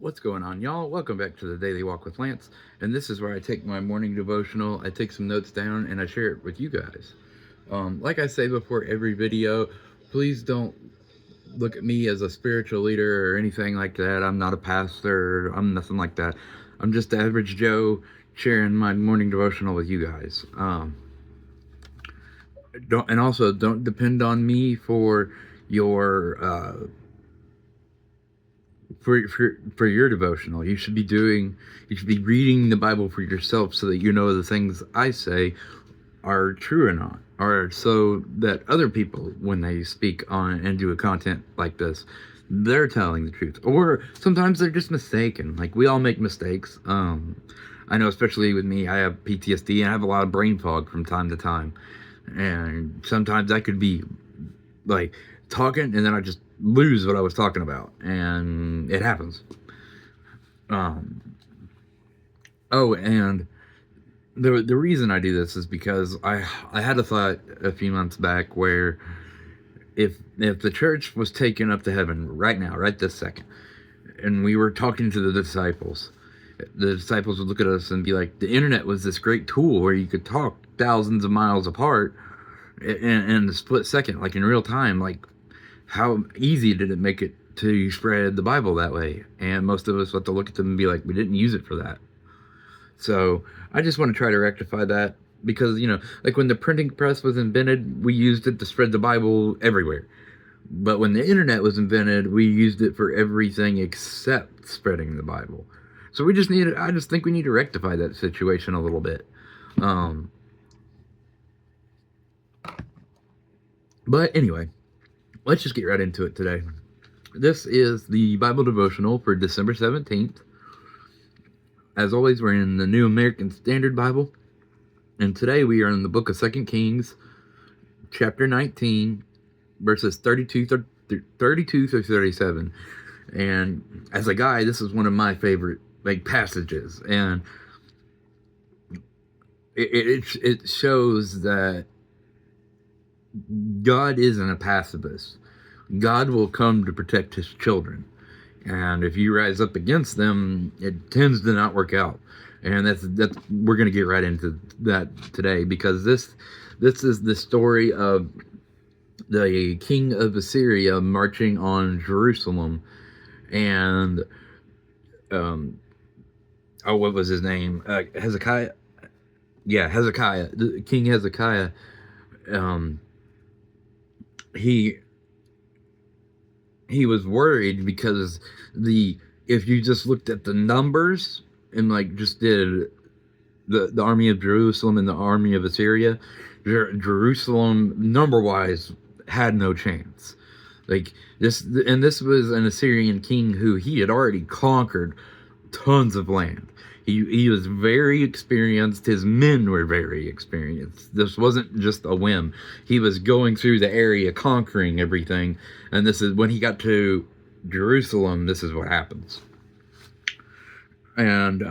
What's going on, y'all? Welcome back to the Daily Walk with Lance. And this is where I take my morning devotional, I take some notes down, and I share it with you guys. Like I say before every video, please don't look at me as a spiritual leader or anything like that. I'm not a pastor, I'm nothing like that. I'm just the average Joe sharing my morning devotional with you guys. Don't depend on me for your for your devotional. You should be reading the Bible for yourself so that you know the things I say are true or not, or so that other people, when they speak on and do a content like this, they're telling the truth. Or sometimes they're just mistaken. Like, we all make mistakes. I know, especially with me, I have PTSD and I have a lot of brain fog from time to time, and sometimes I could be like talking and then I just lose what I was talking about, and it happens. And the reason I do this is because I had a thought a few months back where if the church was taken up to heaven right now, right this second, and we were talking to the disciples would look at us and be like, the internet was this great tool where you could talk thousands of miles apart in a split second, like in real time. Like, how easy did it make it to spread the Bible that way? And most of us have to look at them and be like, we didn't use it for that. So I just want to try to rectify that, because, like when the printing press was invented, we used it to spread the Bible everywhere. But when the internet was invented, we used it for everything except spreading the Bible. So I just think we need to rectify that situation a little bit. But anyway, let's just get right into it today. This is the Bible devotional for December 17th. As always, we're in the New American Standard Bible. And today we are in the book of 2 Kings, chapter 19, verses 32 through 37. And as a guy, this is one of my favorite passages. And it shows that God isn't a pacifist. God will come to protect his children. And if you rise up against them, it tends to not work out. And that's we're going to get right into that today, because this is the story of the king of Assyria marching on Jerusalem. And what was his name? Hezekiah. Yeah, Hezekiah. King Hezekiah. He was worried because if you just looked at the numbers and just did the army of Jerusalem and the army of Assyria, Jerusalem number wise had no chance. This was an Assyrian king who he had already conquered tons of land. He was very experienced. His men were very experienced. This wasn't just a whim. He was going through the area, conquering everything. And this is when he got to Jerusalem, this is what happens. And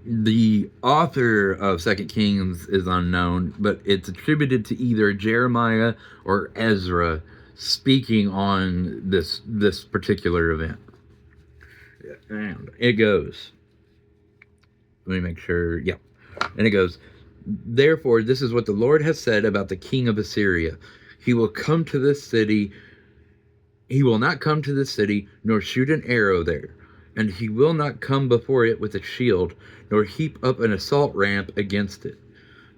the author of 2 Kings is unknown, but it's attributed to either Jeremiah or Ezra speaking on this particular event. And it goes, let me make sure, yeah. And it goes, therefore, this is what the Lord has said about the king of Assyria. He will come to this city. He will not come to this city, nor shoot an arrow there. And he will not come before it with a shield, nor heap up an assault ramp against it.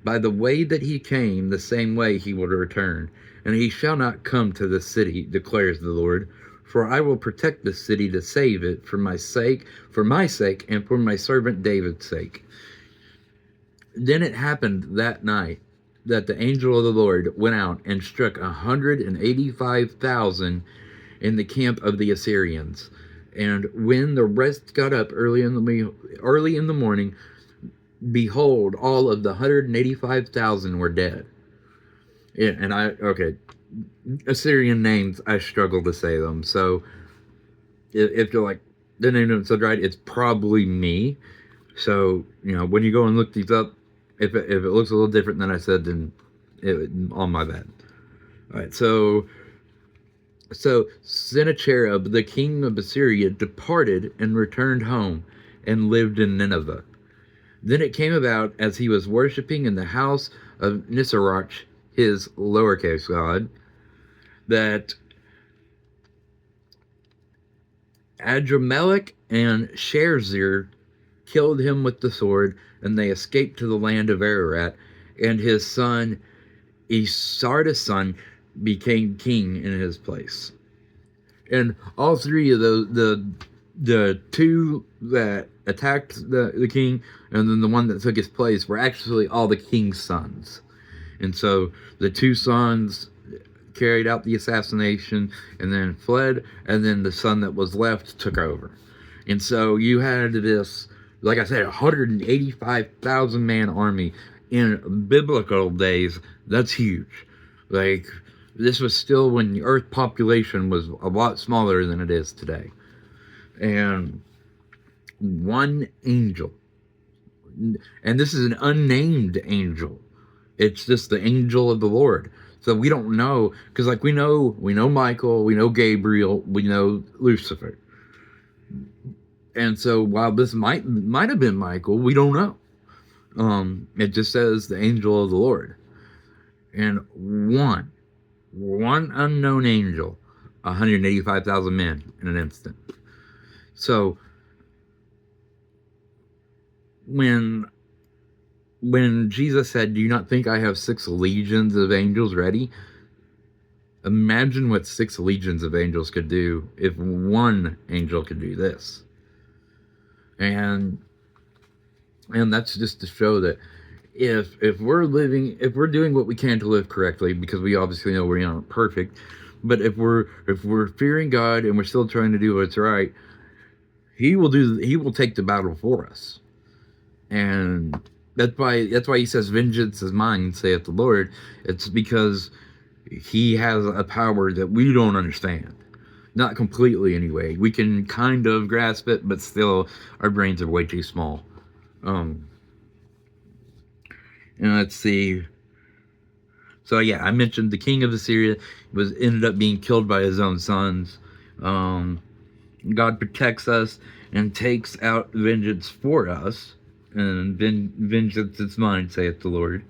By the way that he came, the same way he will return. And he shall not come to this city, declares the Lord. For I will protect this city to save it for my sake, and for my servant David's sake. Then it happened that night that the angel of the Lord went out and struck 185,000 in the camp of the Assyrians. And when the rest got up early in the morning, behold, all of the 185,000 were dead. Yeah, and Assyrian names, I struggle to say them. So if you're like, the name doesn't sound right, it's probably me. So, when you go and look these up, if it looks a little different than I said, then on my bad. All right, so So Sennacherib, the king of Assyria, departed and returned home and lived in Nineveh. Then it came about, as he was worshipping in the house of Nisarach, his lowercase god, that Adramelech and Sherzir killed him with the sword, and they escaped to the land of Ararat, and his son Esarhaddon's son became king in his place. And all three of the two that attacked the king, and then the one that took his place, were actually all the king's sons. And so the two sons carried out the assassination and then fled, and then the son that was left took over. And so you had this, like I said, 185,000 man army in biblical days. That's huge. Like, this was still when the Earth population was a lot smaller than it is today. And one angel, and this is an unnamed angel. It's just the angel of the Lord. So we don't know, because like we know Michael, we know Gabriel, we know Lucifer. And so while this might have been Michael, we don't know. It just says the angel of the Lord. And one unknown angel, 185,000 men in an instant. So when Jesus said, "Do you not think I have 6 legions of angels ready?" Imagine what 6 legions of angels could do if one angel could do this. And that's just to show that if we're doing what we can to live correctly, because we obviously know we aren't perfect, but if we're fearing God and we're still trying to do what's right, He will take the battle for us. And that's why He says, "Vengeance is mine, saith the Lord." It's because He has a power that we don't understand. Not completely, anyway. We can kind of grasp it, but still, our brains are way too small. And let's see. So yeah, I mentioned the king of Assyria ended up being killed by his own sons. God protects us and takes out vengeance for us, and vengeance is mine, saith the Lord.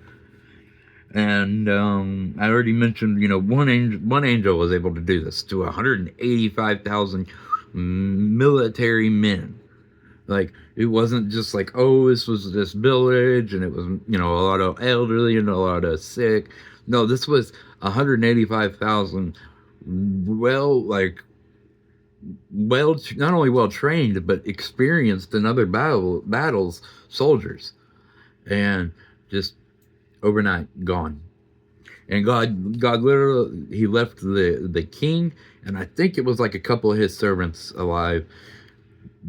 And I already mentioned, one angel was able to do this to 185,000 military men. Like, it wasn't just like, oh, this was this village and it was, a lot of elderly and a lot of sick. No, this was 185,000 not only well trained, but experienced in other battles soldiers. And just overnight gone. And God literally, He left the king, and I think it was like a couple of his servants alive,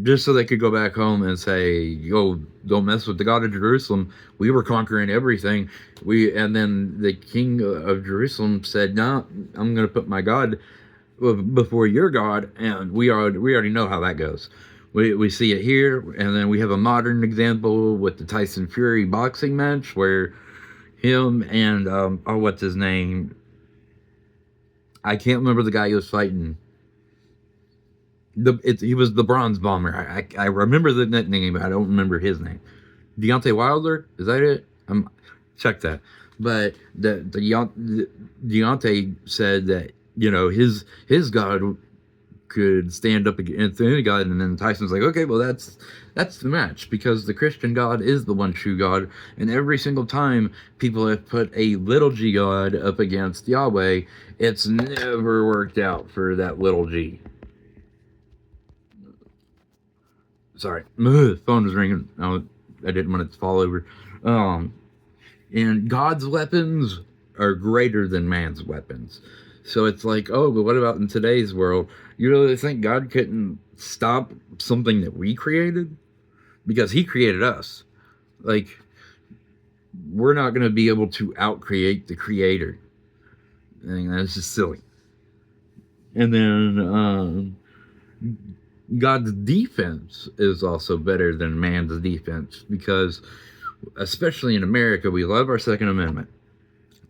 just so they could go back home and say, "Yo, don't mess with the God of Jerusalem. We were conquering everything." And then the king of Jerusalem said, "No, I'm going to put my God before your God," and we already know how that goes. We see it here, and then we have a modern example with the Tyson Fury boxing match where him and what's his name? I can't remember the guy he was fighting. He was the Bronze Bomber. I remember the name, but I don't remember his name. Deontay Wilder, is that it? Check that. But Deontay said that his God could stand up against any God, and then Tyson's like, okay, well that's the match, because the Christian God is the one true God, and every single time people have put a little g God up against Yahweh, it's never worked out for that little g. Sorry, phone was ringing. I didn't want it to fall over. And God's weapons are greater than man's weapons. So it's like, oh, but what about in today's world? You really think God couldn't stop something that we created? Because He created us. Like, we're not going to be able to outcreate the Creator. And that's just silly. And then God's defense is also better than man's defense, because especially in America, we love our Second Amendment.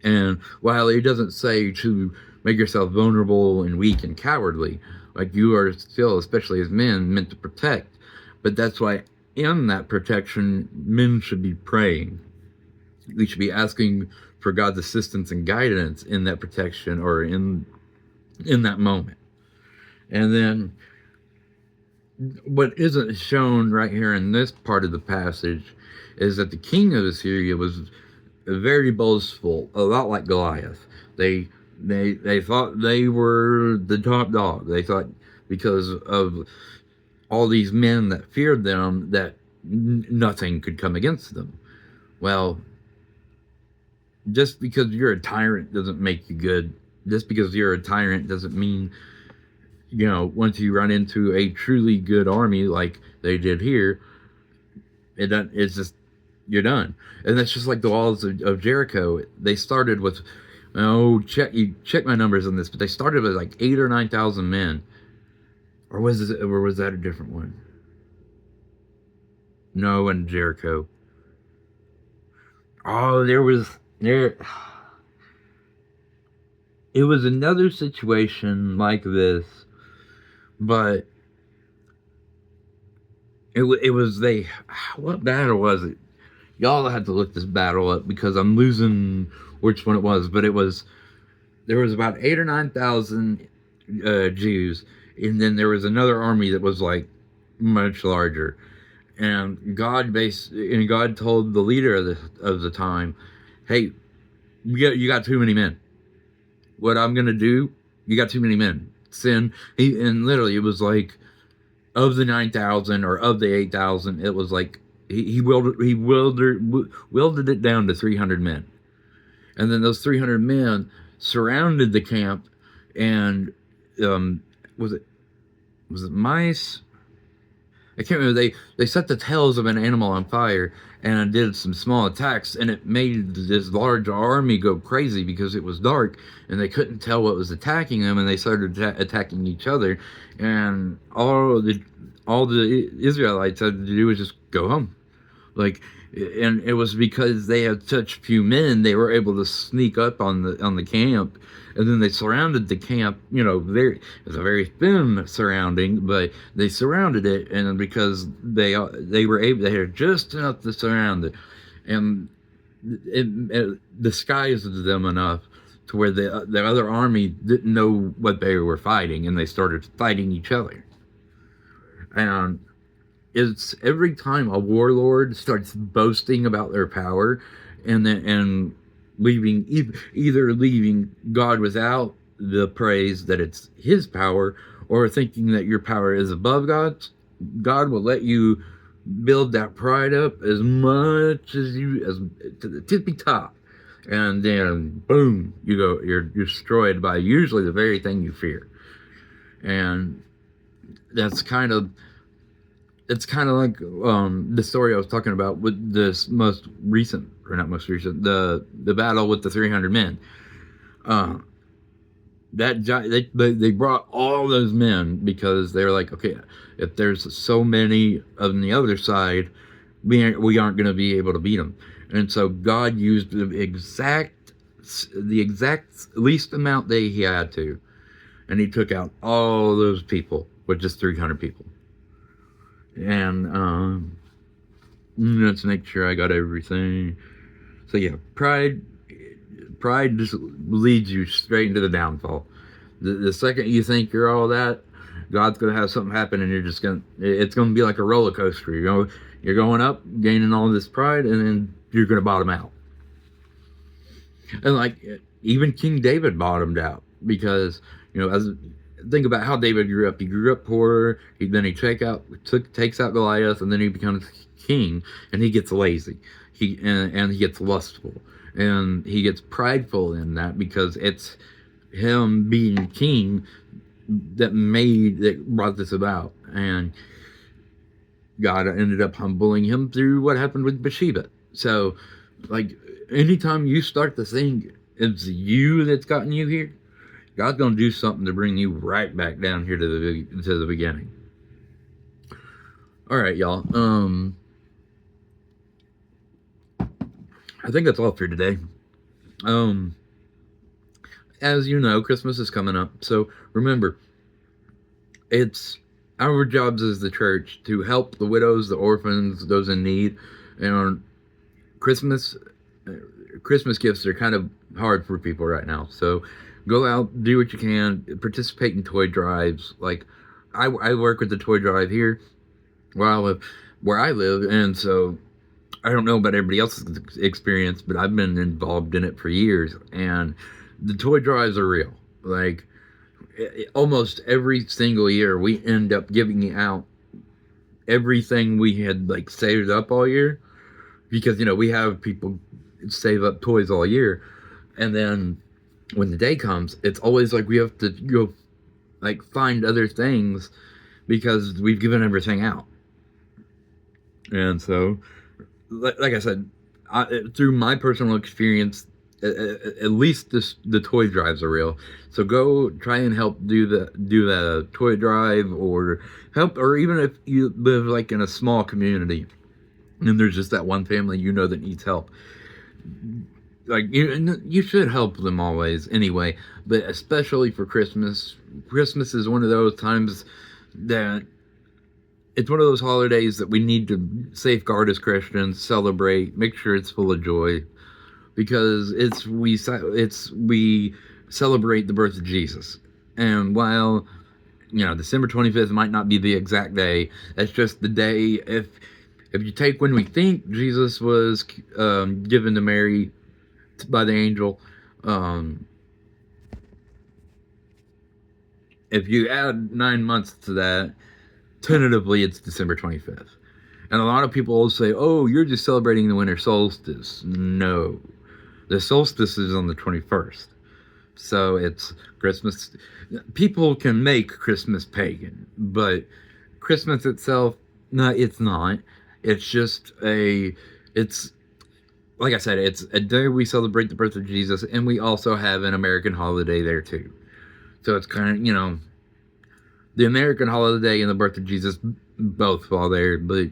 And while He doesn't say to make yourself vulnerable and weak and cowardly. Like you are still, especially as men, meant to protect. But that's why in that protection, men should be praying. We should be asking for God's assistance and guidance in that protection or in that moment. And then what isn't shown right here in this part of the passage is that the king of Assyria was very boastful, a lot like Goliath. They thought they were the top dog. They thought because of all these men that feared them that nothing could come against them. Well, just because you're a tyrant doesn't make you good. Just because you're a tyrant doesn't mean, once you run into a truly good army like they did here, it's just, you're done. And that's just like the walls of Jericho. They started with, check my numbers on this, but they started with like 8,000 or 9,000 men. Or was that a different one? No, in Jericho. Oh, there. It was another situation like this, but it was they. What battle was it? Y'all had to look this battle up because I'm losing which one it was, but there was about 8,000 or 9,000 Jews, and then there was another army that was like much larger. And God told the leader of the time, "Hey, you got too many men. What I'm gonna do? You got too many men. Send." And literally, it was like of the 9,000 or of the 8,000, it was like he wielded it down to 300 men, and then those 300 men surrounded the camp, and was it mice? I can't remember. They set the tails of an animal on fire and did some small attacks, and it made this large army go crazy because it was dark and they couldn't tell what was attacking them, and they started attacking each other. And all the Israelites had to do was just go home. And it was because they had such few men, they were able to sneak up on the camp, and then they surrounded the camp. It was a very thin surrounding, but they surrounded it, and because they had just enough to surround it, and it disguised them enough to where the other army didn't know what they were fighting, and they started fighting each other. And it's every time a warlord starts boasting about their power and leaving God without the praise that it's his power, or thinking that your power is above God's, God will let you build that pride up as much as to the tippy top, and then boom, you're destroyed by usually the very thing you fear. And it's kind of like the story I was talking about with this not most recent, the battle with the 300 men. They brought all those men because they were like, okay, if there's so many on the other side, we aren't going to be able to beat them. And so God used the exact least amount he had to, and he took out all those people with just 300 people. And let's make sure I got everything. So yeah, pride just leads you straight into the downfall. The second you think you're all that, God's gonna have something happen, and it's gonna be like a roller coaster. You're going up, gaining all this pride, and then you're gonna bottom out. And like even King David bottomed out because think about how David grew up. He grew up poor. Then he takes out Goliath, and then he becomes king, and he gets lazy. He gets lustful, and he gets prideful in that because it's him being king that brought this about. And God ended up humbling him through what happened with Bathsheba. So, like, anytime you start to think it's you that's gotten you here, God's going to do something to bring you right back down here to the beginning. All right, y'all. I think that's all for today. as you know, Christmas is coming up. So remember, it's our jobs as the church to help the widows, the orphans, those in need. And Christmas Christmas gifts are kind of hard for people right now. So go out, do what you can, participate in toy drives. Like I work with the toy drive here where I live, and so I don't know about everybody else's experience, but I've been involved in it for years, and the toy drives are real. Like almost every single year, we end up giving out everything we had like saved up all year, because we have people save up toys all year, and then when the day comes, it's always like we have to go like find other things because we've given everything out. And so, like I said, through my personal experience, at least the toy drives are real. So go try and help do the toy drive, or help, or even if you live like in a small community and there's just that one family that needs help, like you should help them always anyway, but especially for Christmas. Christmas is one of those times that it's one of those holidays that we need to safeguard as Christians, celebrate, make sure it's full of joy, because we celebrate the birth of Jesus. And while December 25th might not be the exact day, that's just the day. If you take when we think Jesus was given to Mary by the angel, if you add 9 months to that, tentatively it's December 25th. And a lot of people will say, oh, you're just celebrating the winter solstice. No, the solstice is on the 21st. So it's Christmas. People can make Christmas pagan, but Christmas itself, no, it's not. It's just it's like I said, it's a day we celebrate the birth of Jesus, and we also have an American holiday there too. So it's kind of, the American holiday and the birth of Jesus both fall there, but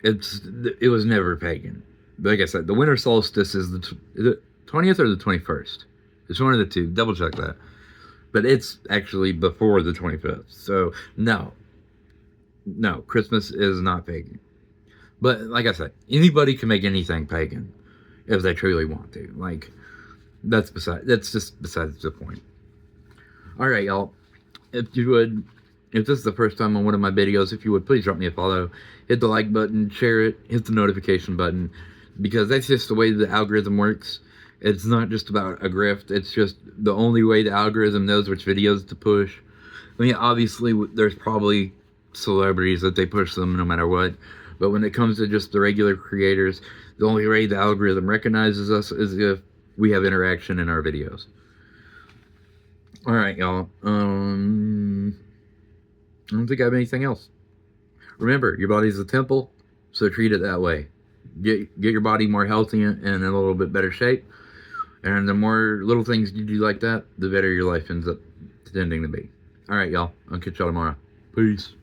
it was never pagan. But like I said, the winter solstice is the 20th or the 21st. It's one of the two. Double check that. But it's actually before the 25th. So no, Christmas is not pagan. But like I said, anybody can make anything pagan if they truly want to. Like that's just besides the point. All right, y'all. If this is the first time on one of my videos, if you would, please drop me a follow, hit the like button, share it, hit the notification button, because that's just the way the algorithm works. It's not just about a grift. It's just the only way the algorithm knows which videos to push. I mean, obviously, there's probably celebrities that they push them no matter what. But when it comes to just the regular creators, the only way the algorithm recognizes us is if we have interaction in our videos. All right, y'all. I don't think I have anything else. Remember, your body's a temple, so treat it that way. Get your body more healthy and in a little bit better shape. And the more little things you do like that, the better your life ends up tending to be. All right, y'all. I'll catch y'all tomorrow. Peace.